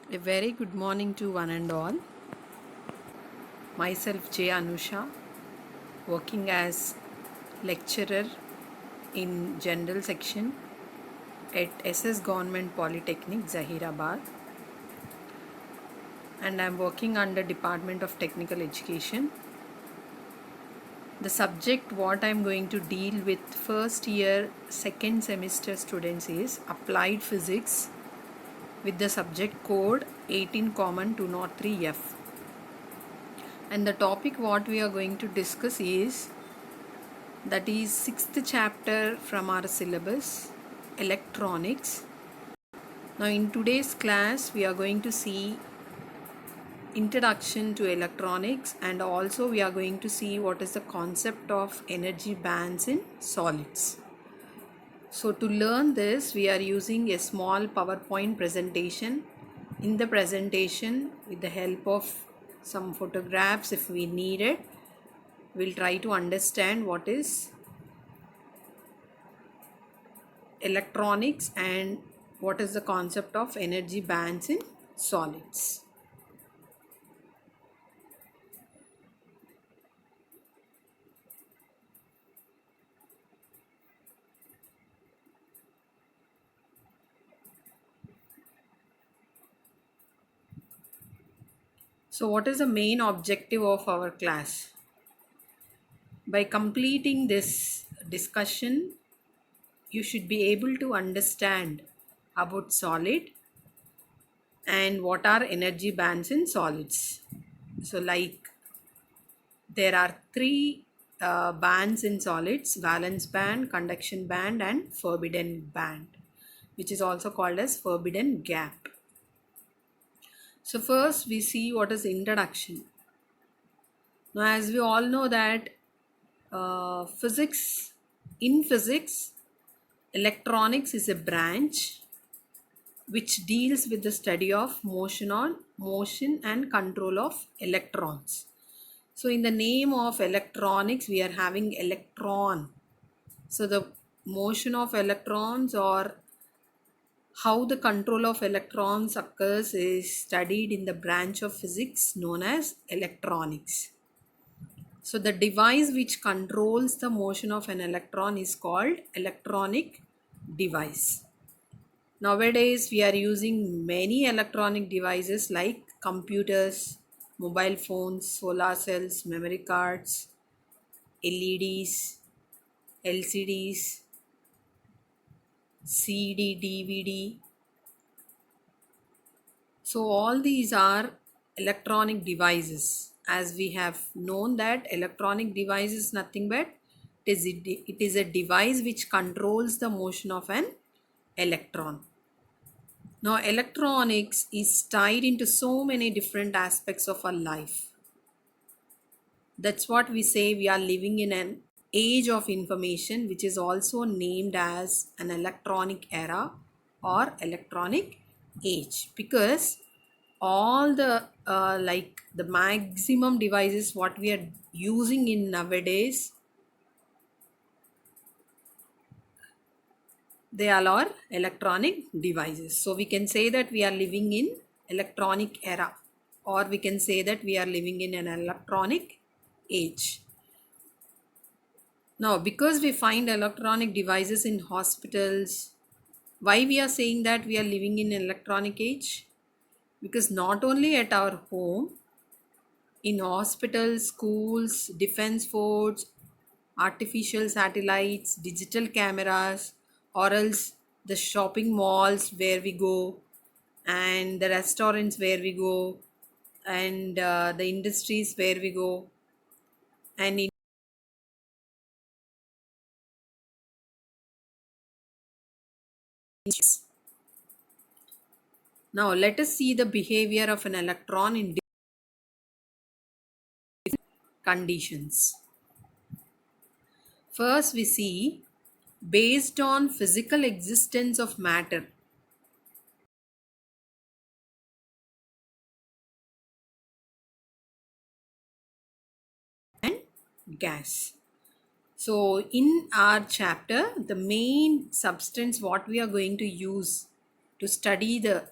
A very good morning to one and all. Myself J. Anusha, working as lecturer in general section at SS Government Polytechnic, Zahirabad, and I am working under Department of Technical Education. The subject what I am going to deal with first year second semester students is Applied Physics with the subject code 18 common 203F. And the topic what we are going to discuss is, that is, sixth chapter from our syllabus, electronics. Now in today's class we are going to see introduction to electronics, and also we are going to see what is the concept of energy bands in solids. So to learn this, we are using a small PowerPoint presentation. In the presentation, with the help of some photographs if we need it, we'll try to understand what is electronics and what is the concept of energy bands in solids. So what is the main objective of our class? By completing this discussion, you should be able to understand about solid and what are energy bands in solids. So like there are three bands in solids: valence band, conduction band and forbidden band, which is also called as forbidden gap. So first we see what is introduction. Now as we all know that in physics, electronics is a branch which deals with the study of motion and control of electrons. So in the name of electronics, we are having electron. So the motion of electrons or how the control of electrons occurs is studied in the branch of physics known as electronics. So the device which controls the motion of an electron is called electronic device. Nowadays we are using many electronic devices like computers, mobile phones, solar cells, memory cards, LEDs, LCDs, CD, DVD. So all these are electronic devices. As we have known that electronic device is nothing but it is a device which controls the motion of an electron. Now electronics is tied into so many different aspects of our life. That's what we say we are living in an age of information, which is also named as an electronic era or electronic age, because all the like the maximum devices what we are using in nowadays, they all are electronic devices. So we can say that we are living in electronic era, or we can say that we are living in an electronic age. Now because we find electronic devices in hospitals, why we are saying that we are living in an electronic age? Because not only at our home, in hospitals, schools, defense force, artificial satellites, digital cameras, or else the shopping malls where we go, and the restaurants where we go, and the industries where we go, and in now let us see the behavior of an electron in conditions. First we see, based on physical existence of matter and gas. So in our chapter, the main substance what we are going to use to study the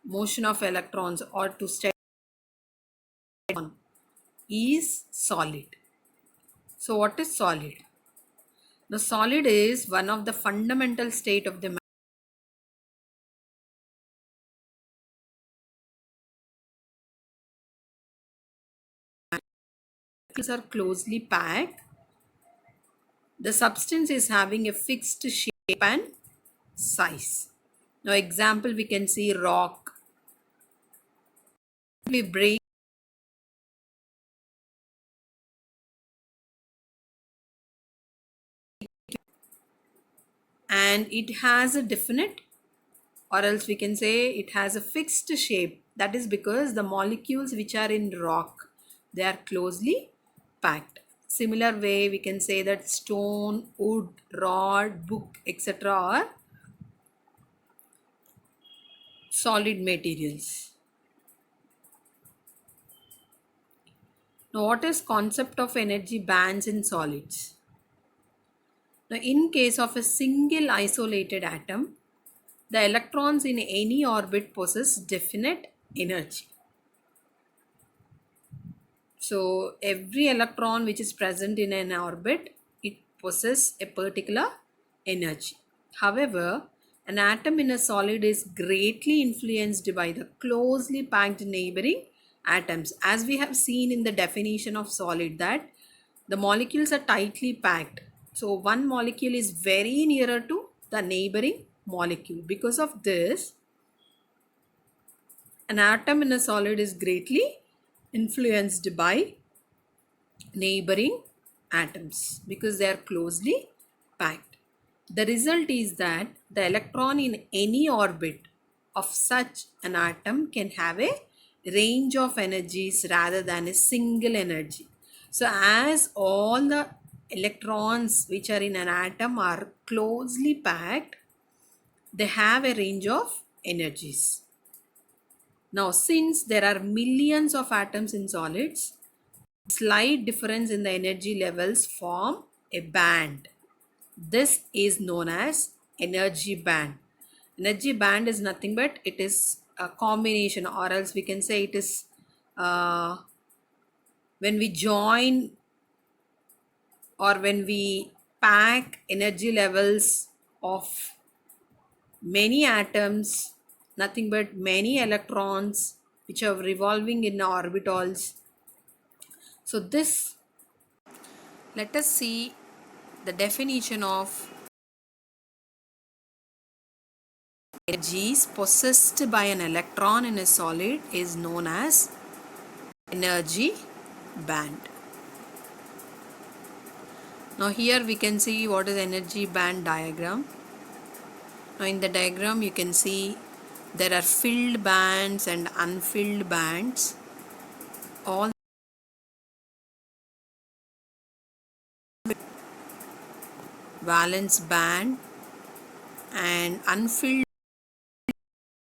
motion of electrons or to study is solid. So what is solid? The solid is one of the fundamental state of the molecules are closely packed. The substance is having a fixed shape and size. Now example, we can see rock. We break and it has a definite, or else we can say it has a fixed shape. That is because the molecules which are in rock, they are closely packed. Similar way we can say that stone, wood, rod, book, etc. are solid materials. Now what is concept of energy bands in solids? Now in case of a single isolated atom, the electrons in any orbit possess definite energy. So every electron which is present in an orbit, it possesses a particular energy. However, an atom in a solid is greatly influenced by the closely packed neighboring atoms. As we have seen in the definition of solid, that the molecules are tightly packed. So one molecule is very nearer to the neighboring molecule. Because of this, an atom in a solid is greatly influenced by neighboring atoms because they are closely packed. The result is that the electron in any orbit of such an atom can have a range of energies rather than a single energy. So as all the electrons which are in an atom are closely packed, they have a range of energies. Now since there are millions of atoms in solids, slight difference in the energy levels form a band. This is known as energy band. Energy band is nothing but it is a combination, or else we can say it is when we join or when we pack energy levels of many atoms, nothing but many electrons which are revolving in orbitals. So this, let us see the definition of energies possessed by an electron in a solid is known as energy band. Now here we can see what is energy band diagram. Now in the diagram you can see there are filled bands and unfilled bands. All valence band and unfilled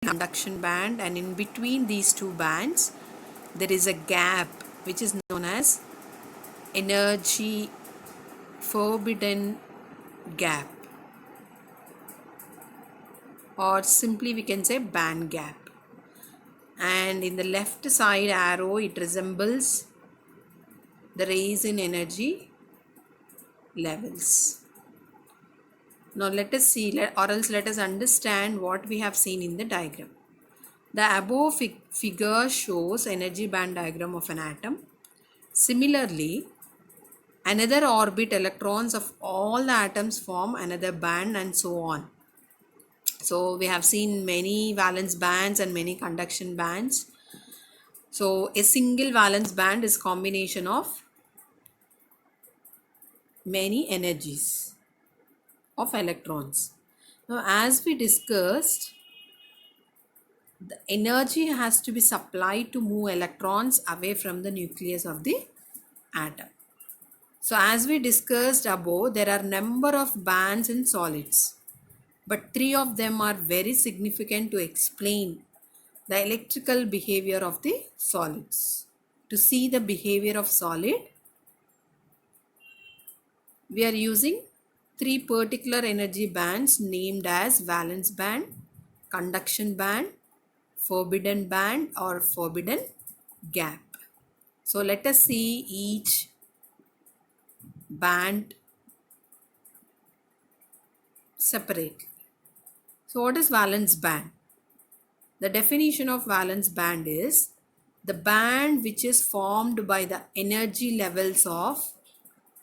conduction band, and in between these two bands there is a gap which is known as energy forbidden gap, or simply we can say band gap. And in the left side arrow it resembles the raise in energy levels. Now let us see, or else let us understand what we have seen in the diagram. The above figure shows energy band diagram of an atom. Similarly, another orbit electrons of all the atoms form another band and so on. So we have seen many valence bands and many conduction bands. So a single valence band is combination of many energies of electrons. Now as we discussed, the energy has to be supplied to move electrons away from the nucleus of the atom. So as we discussed above, there are number of bands in solids, but three of them are very significant to explain the electrical behavior of the solids. To see the behavior of solid, we are using three particular energy bands named as valence band, conduction band, forbidden band or forbidden gap. So let us see each band separately. So what is valence band? The definition of valence band is the band which is formed by the energy levels of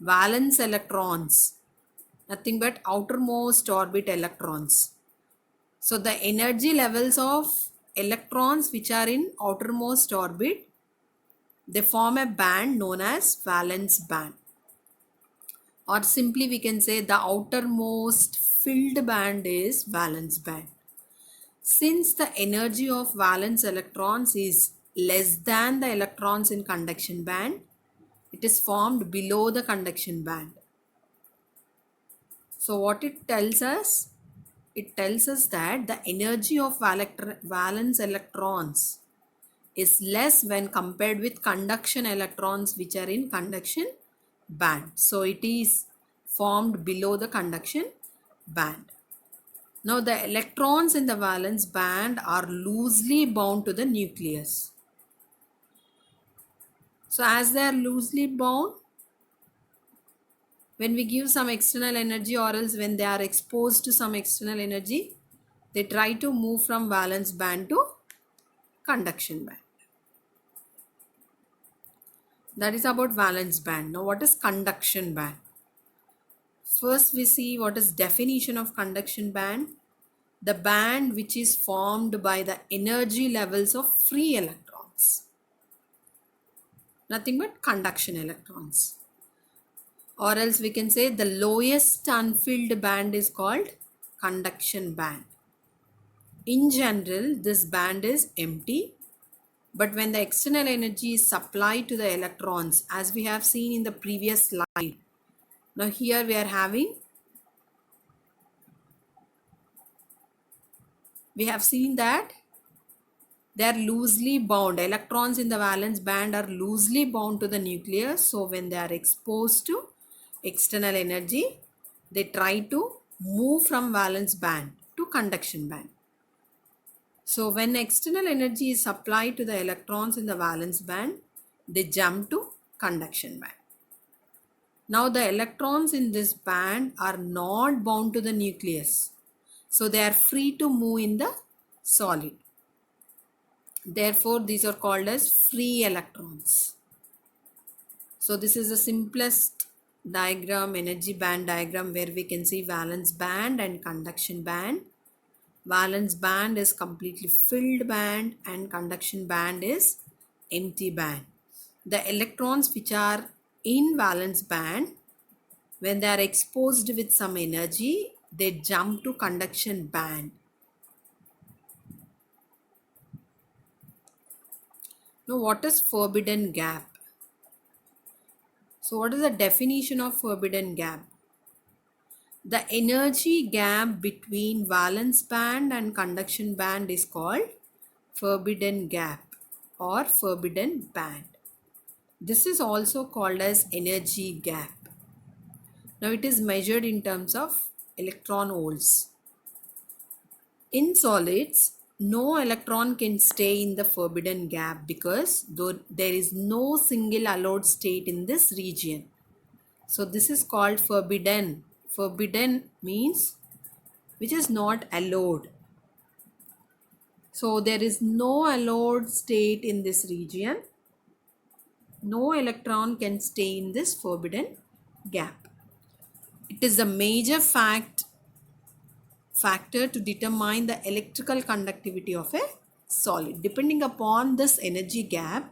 valence electrons, nothing but outermost orbit electrons. So the energy levels of electrons which are in outermost orbit, they form a band known as valence band. Or simply we can say the outermost filled band is valence band. Since the energy of valence electrons is less than the electrons in conduction band, it is formed below the conduction band. So what it tells us? It tells us that the energy of valence electrons is less when compared with conduction electrons which are in conduction band. So it is formed below the conduction band. Now the electrons in the valence band are loosely bound to the nucleus. So as they are loosely bound, when we give some external energy or else when they are exposed to some external energy, they try to move from valence band to conduction band. That is about valence band. Now what is conduction band? First we see what is definition of conduction band. The band which is formed by the energy levels of free electrons. Nothing but conduction electrons. Or else we can say the lowest unfilled band is called conduction band. In general, this band is empty, but when the external energy is supplied to the electrons, as we have seen in the previous slide, now here we have seen that they are loosely bound. Electrons in the valence band are loosely bound to the nucleus. So when they are exposed to external energy, they try to move from valence band to conduction band. So when external energy is supplied to the electrons in the valence band, they jump to conduction band. Now the electrons in this band are not bound to the nucleus. So they are free to move in the solid. Therefore, these are called as free electrons. So this is the simplest diagram, energy band diagram, where we can see valence band and conduction band. Valence band is completely filled band and conduction band is empty band. The electrons which are in valence band, when they are exposed with some energy, they jump to conduction band. Now what is forbidden gap? So what is the definition of forbidden gap? The energy gap between valence band and conduction band is called forbidden gap or forbidden band. This is also called as energy gap. Now it is measured in terms of electron volts. In solids, no electron can stay in the forbidden gap because there is no single allowed state in this region. So this is called forbidden. Forbidden means which is not allowed. So there is no allowed state in this region. No electron can stay in this forbidden gap. It is a major factor to determine the electrical conductivity of a solid. Depending upon this energy gap,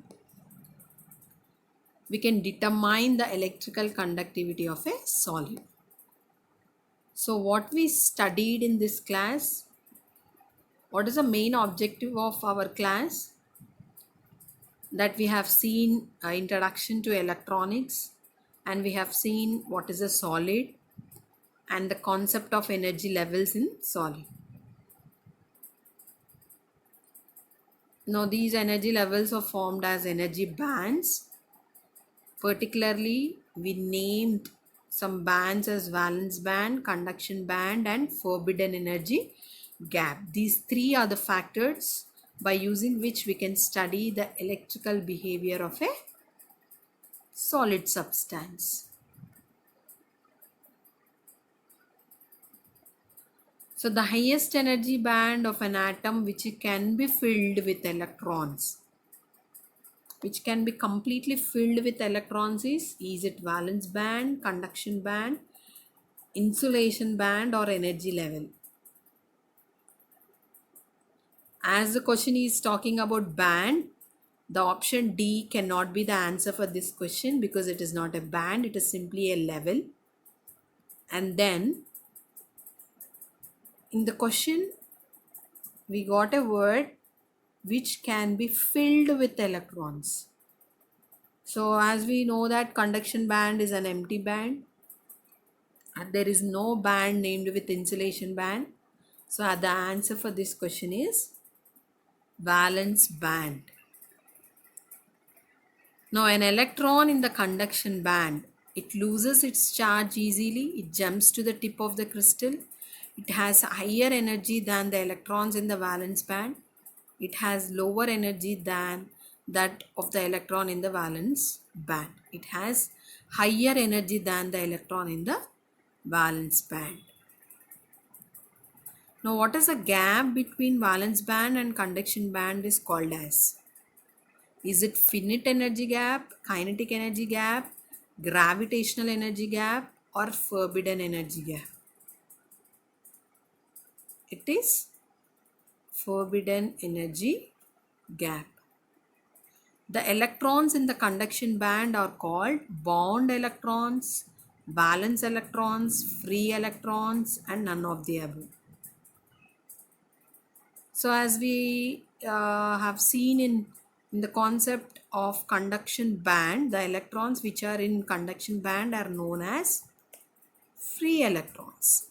we can determine the electrical conductivity of a solid. So what we studied in this class, what is the main objective of our class? That we have seen introduction to electronics, and we have seen what is a solid and the concept of energy levels in solid. Now these energy levels are formed as energy bands. Particularly, we named some bands as valence band, conduction band and forbidden energy gap. These three are the factors by using which we can study the electrical behavior of a solid substance. So the highest energy band of an atom which can be filled with electrons, which can be completely filled with electrons, is it valence band, conduction band, insulation band, or energy level? As the question is talking about band, the option D cannot be the answer for this question because it is not a band, it is simply a level. And then in the question we got a word which can be filled with electrons. So as we know that conduction band is an empty band and there is no band named with insulation band. So the answer for this question is valence band. Now an electron in the conduction band, it loses its charge easily, it jumps to the tip of the crystal. It has higher energy than the electrons in the valence band. It has lower energy than that of the electron in the valence band. It has higher energy than the electron in the valence band. Now what is the gap between valence band and conduction band is called as? Is it finite energy gap, kinetic energy gap, gravitational energy gap, or forbidden energy gap? It is forbidden energy gap. The electrons in the conduction band are called bound electrons, valence electrons, free electrons, and none of the above. So as we have seen in the concept of conduction band, the electrons which are in conduction band are known as free electrons.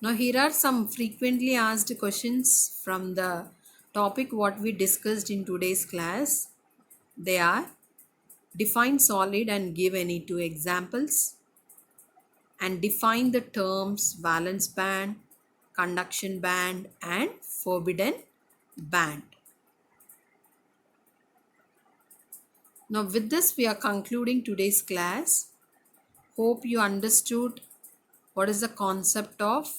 Now here are some frequently asked questions from the topic what we discussed in today's class. They are: define solid and give any two examples, and define the terms valence band, conduction band, and forbidden band. Now with this we are concluding today's class. Hope you understood what is the concept of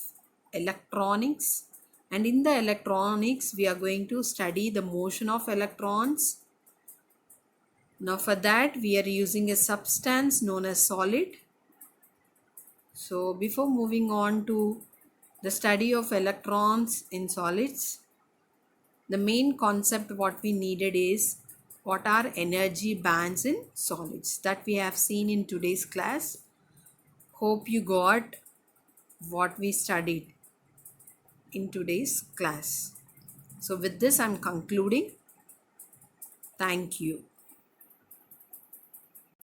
electronics, and in the electronics we are going to study the motion of electrons. Now for that we are using a substance known as solid. So before moving on to the study of electrons in solids, the main concept what we needed is what are energy bands in solids, that we have seen in today's class. Hope you got what we studied in today's class. So with this I'm concluding. Thank you.